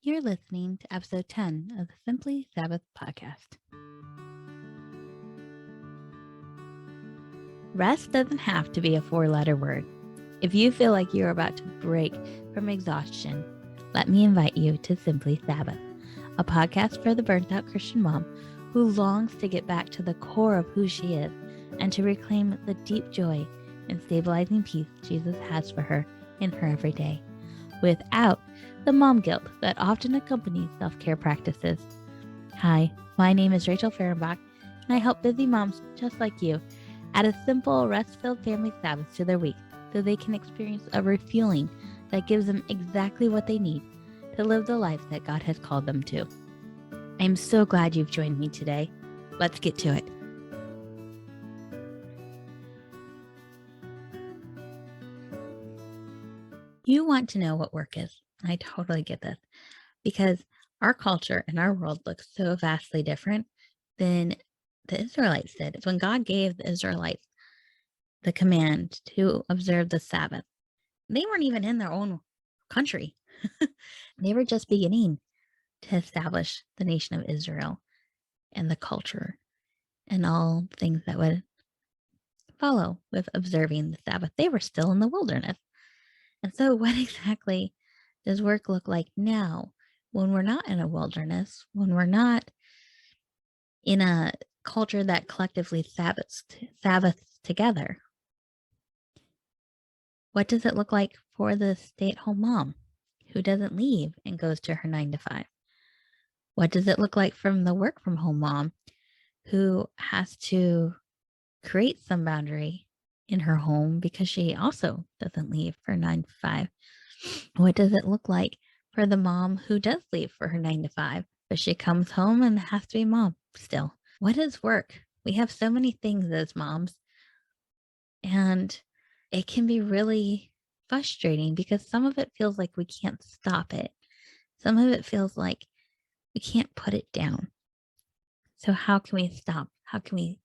You're listening to episode 10 of the Simply Sabbath podcast. Rest doesn't have to be a 4-letter word. If you feel like you're about to break from exhaustion, let me invite you to Simply Sabbath, a podcast for the burnt out Christian mom who longs to get back to the core of who she is and to reclaim the deep joy and stabilizing peace Jesus has for her in her everyday, without the mom guilt that often accompanies self-care practices. Hi, my name is Rachel Fehrenbach, and I help busy moms just like you add a simple, rest-filled family Sabbath to their week so they can experience a refueling that gives them exactly what they need to live the life that God has called them to. I'm so glad you've joined me today. Let's get to it. You want to know what work is. I totally get this because our culture and our world looks so vastly different than the Israelites did. When God gave the Israelites the command to observe the Sabbath, they weren't even in their own country. They were just beginning to establish the nation of Israel and the culture and all things that would follow with observing the Sabbath. They were still in the wilderness. And so, what exactly does work look like now when we're not in a wilderness, when we're not in a culture that collectively Sabbaths together? What does it look like for the stay-at-home mom who doesn't leave and goes to her 9 to 5? What does it look like from the work from home mom who has to create some boundary in her home because she also doesn't leave for 9 to 5? What does it look like for the mom who does leave for her 9 to 5, but she comes home and has to be mom still? What is work? We have so many things as moms, and it can be really frustrating because some of it feels like we can't stop it. Some of it feels like we can't put it down. So how can we stop? How can we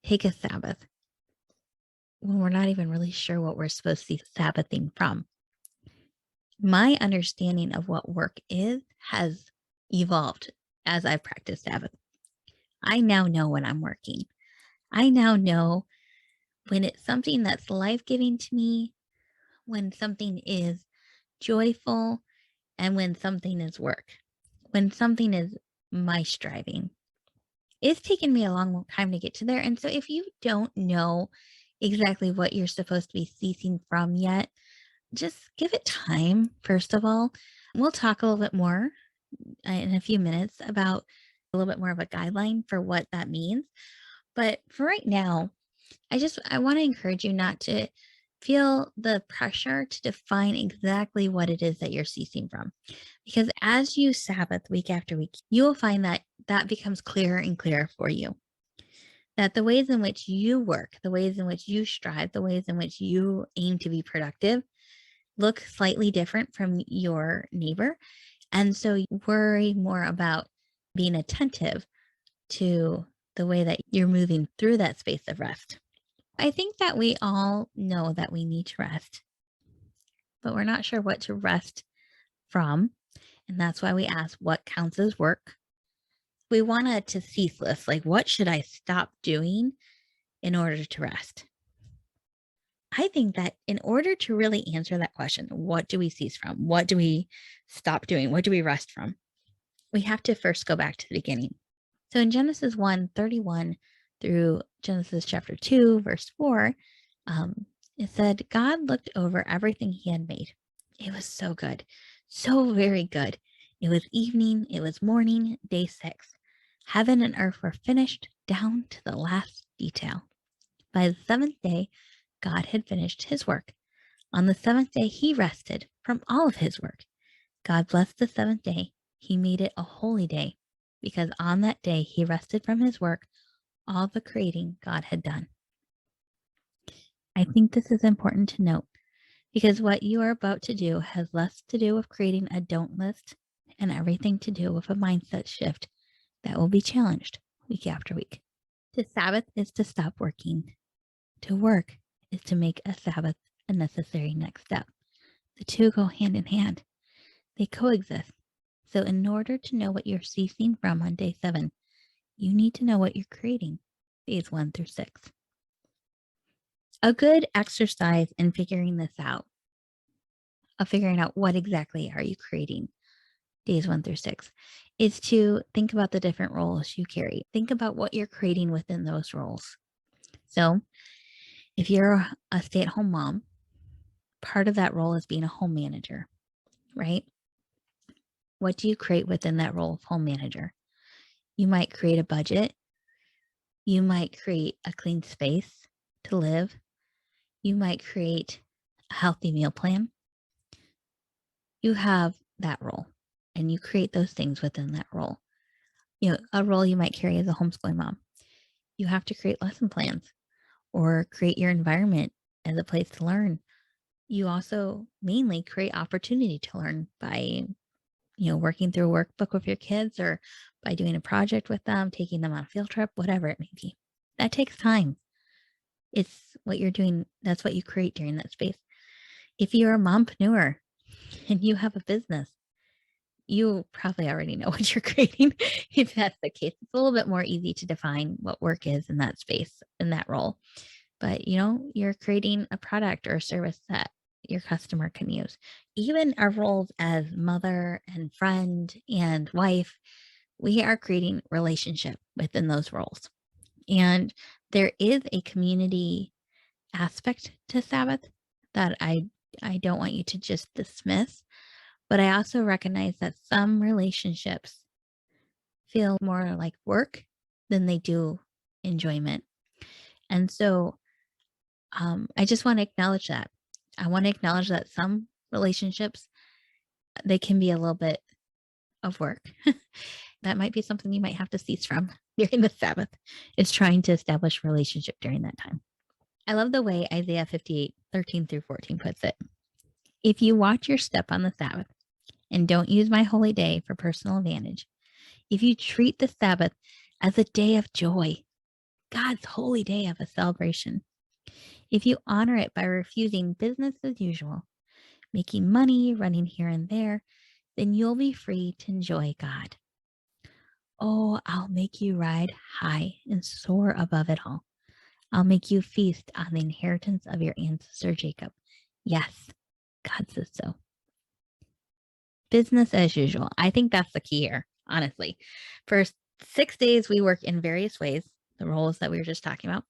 take a Sabbath when we're not even really sure what we're supposed to be Sabbathing from? My understanding of what work is has evolved as I've practiced Sabbath. I now know when I'm working. I now know when it's something that's life giving to me, when something is joyful, and when something is work, when something is my striving. It's taken me a long time to get to there. And so if you don't know exactly what you're supposed to be ceasing from yet, just give it time, first of all. We'll talk a little bit more in a few minutes about a little bit more of a guideline for what that means. But for right now, I want to encourage you not to feel the pressure to define exactly what it is that you're ceasing from. Because as you Sabbath week after week, you will find that that becomes clearer and clearer for you. That the ways in which you work, the ways in which you strive, the ways in which you aim to be productive look slightly different from your neighbor. And so you worry more about being attentive to the way that you're moving through that space of rest. I think that we all know that we need to rest, but we're not sure what to rest from. And that's why we ask what counts as work. We want a to cease list, like what should I stop doing in order to rest? I think that in order to really answer that question, what do we cease from? What do we stop doing? What do we rest from? We have to first go back to the beginning. So in Genesis 1:31 through Genesis chapter 2, verse 4, it said, God looked over everything he had made. It was so good, so very good. It was evening, it was morning, day 6. Heaven and earth were finished down to the last detail. By the seventh day, God had finished his work. On the seventh day, he rested from all of his work. God blessed the seventh day. He made it a holy day because on that day he rested from his work, all the creating God had done. I think this is important to note because what you are about to do has less to do with creating a don't list and everything to do with a mindset shift that will be challenged week after week. To Sabbath is to stop working. To work is to make a Sabbath a necessary next step. The two go hand in hand. They coexist. So, in order to know what you're ceasing from on day 7, you need to know what you're creating days 1 through 6. A good exercise in figuring this out, of figuring out what exactly are you creating days 1 through 6, is to think about the different roles you carry. Think about what you're creating within those roles. So, if you're a stay at home mom, part of that role is being a home manager, right? What do you create within that role of home manager? You might create a budget. You might create a clean space to live. You might create a healthy meal plan. You have that role and you create those things within that role. A role you might carry as a homeschooling mom. You have to create lesson plans or create your environment as a place to learn. You also mainly create opportunity to learn by, working through a workbook with your kids or by doing a project with them, taking them on a field trip, whatever it may be. That takes time. It's what you're doing. That's what you create during that space. If you're a mompreneur and you have a business, you probably already know what you're creating. If that's the case, it's a little bit more easy to define what work is in that space, in that role. But you're creating a product or a service that your customer can use. Even our roles as mother and friend and wife, we are creating relationship within those roles. And there is a community aspect to Sabbath that I don't want you to just dismiss, but I also recognize that some relationships feel more like work than they do enjoyment. And so I just want to acknowledge that. I want to acknowledge that some relationships, they can be a little bit of work. That might be something you might have to cease from during the Sabbath, is trying to establish relationship during that time. I love the way Isaiah 58:13-14 puts it. If you watch your step on the Sabbath and don't use my holy day for personal advantage, if you treat the Sabbath as a day of joy, God's holy day of a celebration, if you honor it by refusing business as usual, making money, running here and there, then you'll be free to enjoy God. Oh, I'll make you ride high and soar above it all. I'll make you feast on the inheritance of your ancestor Jacob. Yes, God says so. Business as usual. I think that's the key here, honestly. For 6 days, we work in various ways, the roles that we were just talking about,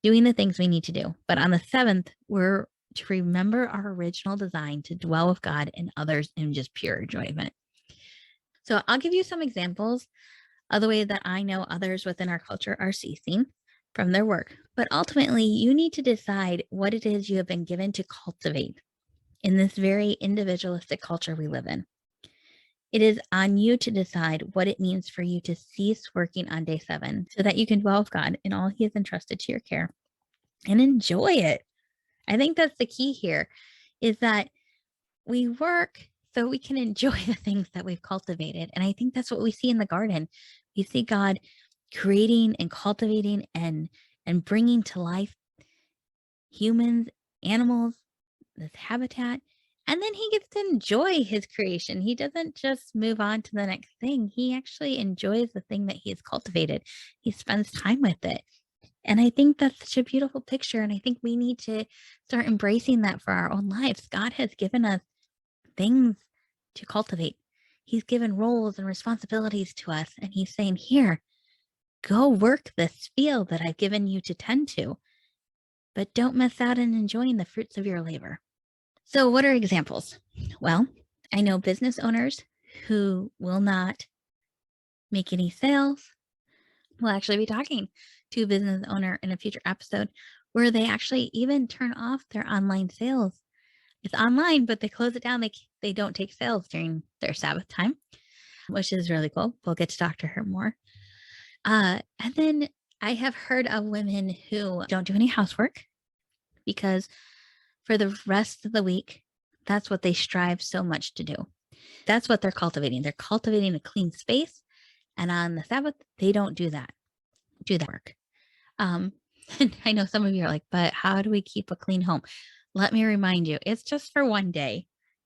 doing the things we need to do. But on the 7th, we're to remember our original design to dwell with God and others in just pure enjoyment. So I'll give you some examples of the way that I know others within our culture are ceasing from their work. But ultimately, you need to decide what it is you have been given to cultivate in this very individualistic culture we live in. It is on you to decide what it means for you to cease working on day 7 so that you can dwell with God in all he has entrusted to your care and enjoy it. I think that's the key here, is that we work so we can enjoy the things that we've cultivated. And I think that's what we see in the garden. We see God creating and cultivating and bringing to life humans, animals, this habitat. And then he gets to enjoy his creation. He doesn't just move on to the next thing. He actually enjoys the thing that he has cultivated. He spends time with it. And I think that's such a beautiful picture. And I think we need to start embracing that for our own lives. God has given us things to cultivate. He's given roles and responsibilities to us. And he's saying, here, go work this field that I've given you to tend to, but don't miss out on enjoying the fruits of your labor. So, what are examples? Well, I know business owners who will not make any sales. We'll actually be talking to a business owner in a future episode where they actually even turn off their online sales. It's online, but they close it down. They don't take sales during their Sabbath time, which is really cool. We'll get to talk to her more. And then I have heard of women who don't do any housework because for the rest of the week, that's what they strive so much to do. That's what they're cultivating. They're cultivating a clean space. And on the Sabbath, they don't do that work. And I know some of you are like, but how do we keep a clean home? Let me remind you, it's just for one day.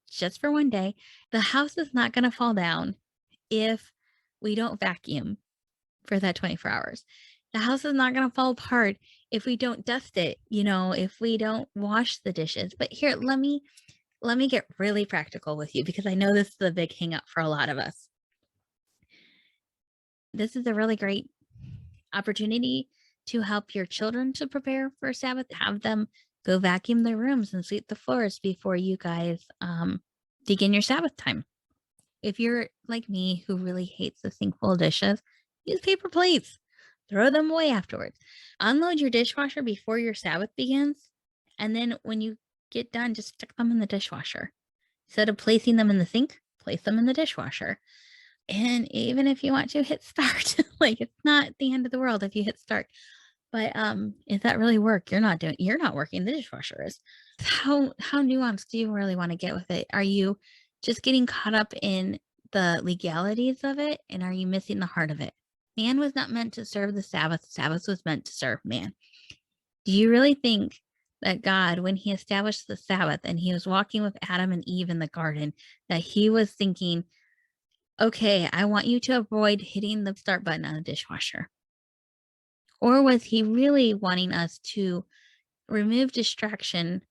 Just for one day. The house is not going to fall down if we don't vacuum for that 24 hours. The house is not going to fall apart if we don't dust it, if we don't wash the dishes. But here, let me get really practical with you, because I know this is a big hang up for a lot of us. This is a really great opportunity to help your children to prepare for Sabbath. Have them go vacuum their rooms and sweep the floors before you guys begin your Sabbath time. If you're like me, who really hates the sink full of dishes, use paper plates. Throw them away afterwards. Unload your dishwasher before your Sabbath begins. And then when you get done, just stick them in the dishwasher. Instead of placing them in the sink, place them in the dishwasher. And even if you want to hit start, like, it's not the end of the world if you hit start. But if that really work, you're not working, the dishwasher is. How nuanced do you really want to get with it? Are you just getting caught up in the legalities of it, and are you missing the heart of it? Man was not meant to serve the Sabbath. Sabbath was meant to serve man. Do you really think that God, when he established the Sabbath and he was walking with Adam and Eve in the garden, that he was thinking, okay, I want you to avoid hitting the start button on the dishwasher? Or was he really wanting us to remove distraction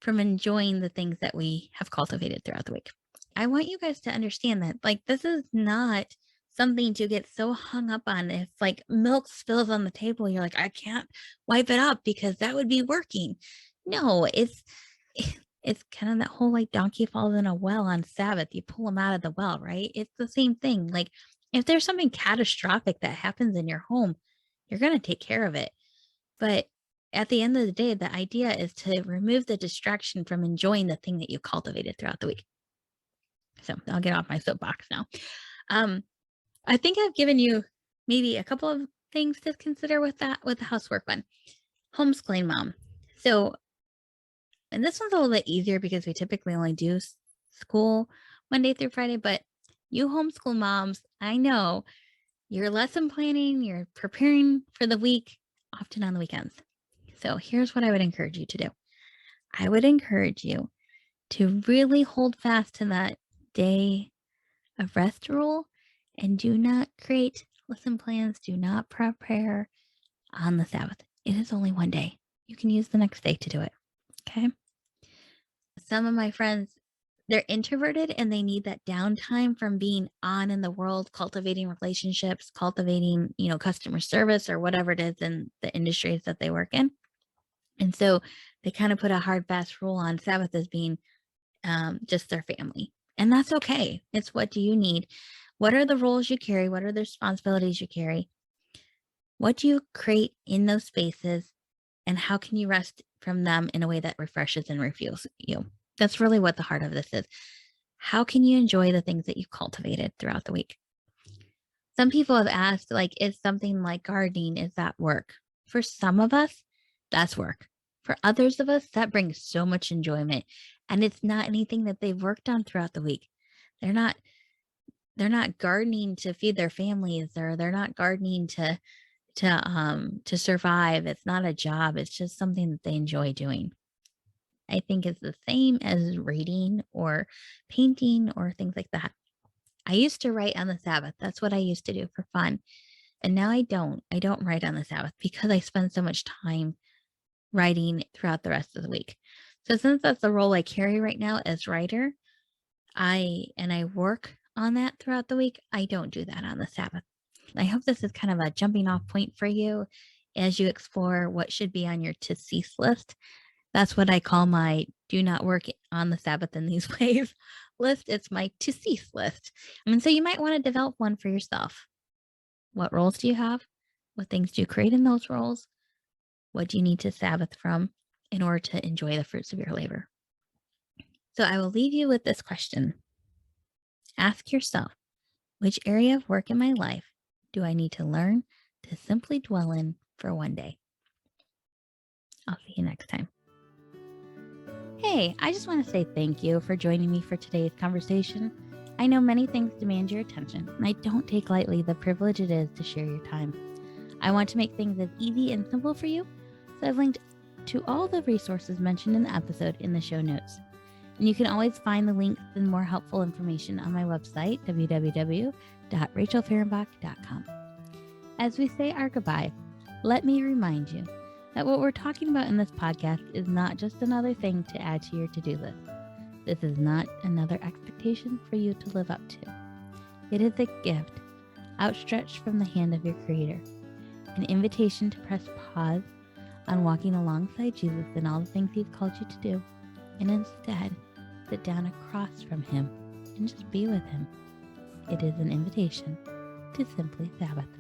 from enjoying the things that we have cultivated throughout the week? I want you guys to understand that, like, this is not something to get so hung up on. If like milk spills on the table, you're like, I can't wipe it up because that would be working. No, it's kind of that whole, like, donkey falls in a well on Sabbath, you pull them out of the well, right? It's the same thing. Like, if there's something catastrophic that happens in your home, you're going to take care of it. But at the end of the day, the idea is to remove the distraction from enjoying the thing that you cultivated throughout the week. So I'll get off my soapbox now. I think I've given you maybe a couple of things to consider with the housework one. Homeschooling mom. So, and this one's a little bit easier because we typically only do school Monday through Friday, but you homeschool moms, I know you're lesson planning, you're preparing for the week, often on the weekends. So here's what I would encourage you to do. I would encourage you to really hold fast to that day of rest rule, and do not create lesson plans. Do not prepare on the Sabbath. It is only one day. You can use the next day to do it. Okay. Some of my friends, they're introverted and they need that downtime from being on in the world, cultivating relationships, cultivating, customer service or whatever it is in the industries that they work in. And so they kind of put a hard, fast rule on Sabbath as being just their family. And that's okay. It's what do you need? What are the roles you carry? What are the responsibilities you carry? What do you create in those spaces? And how can you rest from them in a way that refreshes and refuels you? That's really what the heart of this is. How can you enjoy the things that you've cultivated throughout the week? Some people have asked, like, is something like gardening, is that work? For some of us, that's work. For others of us, that brings so much enjoyment. And it's not anything that they've worked on throughout the week. They're not gardening to feed their families, or they're not gardening to survive. It's not a job. It's just something that they enjoy doing. I think it's the same as reading or painting or things like that. I used to write on the Sabbath. That's what I used to do for fun. And now I don't. I don't write on the Sabbath because I spend so much time writing throughout the rest of the week. So since that's the role I carry right now as writer, I work on that throughout the week, I don't do that on the Sabbath. I hope this is kind of a jumping off point for you as you explore what should be on your to cease list. That's what I call my do not work on the Sabbath in these ways list. It's my to cease list. So you might want to develop one for yourself. What roles do you have? What things do you create in those roles? What do you need to Sabbath from in order to enjoy the fruits of your labor? So I will leave you with this question. Ask yourself, which area of work in my life do I need to learn to simply dwell in for one day? I'll see you next time. Hey, I just want to say thank you for joining me for today's conversation. I know many things demand your attention, and I don't take lightly the privilege it is to share your time. I want to make things as easy and simple for you, so I've linked to all the resources mentioned in the episode in the show notes. And you can always find the links and more helpful information on my website, www.rachelfehrenbach.com. As we say our goodbye, let me remind you that what we're talking about in this podcast is not just another thing to add to your to-do list. This is not another expectation for you to live up to. It is a gift outstretched from the hand of your Creator, an invitation to press pause on walking alongside Jesus in all the things He's called you to do, and instead sit down across from Him and just be with Him. It is an invitation to simply Sabbath.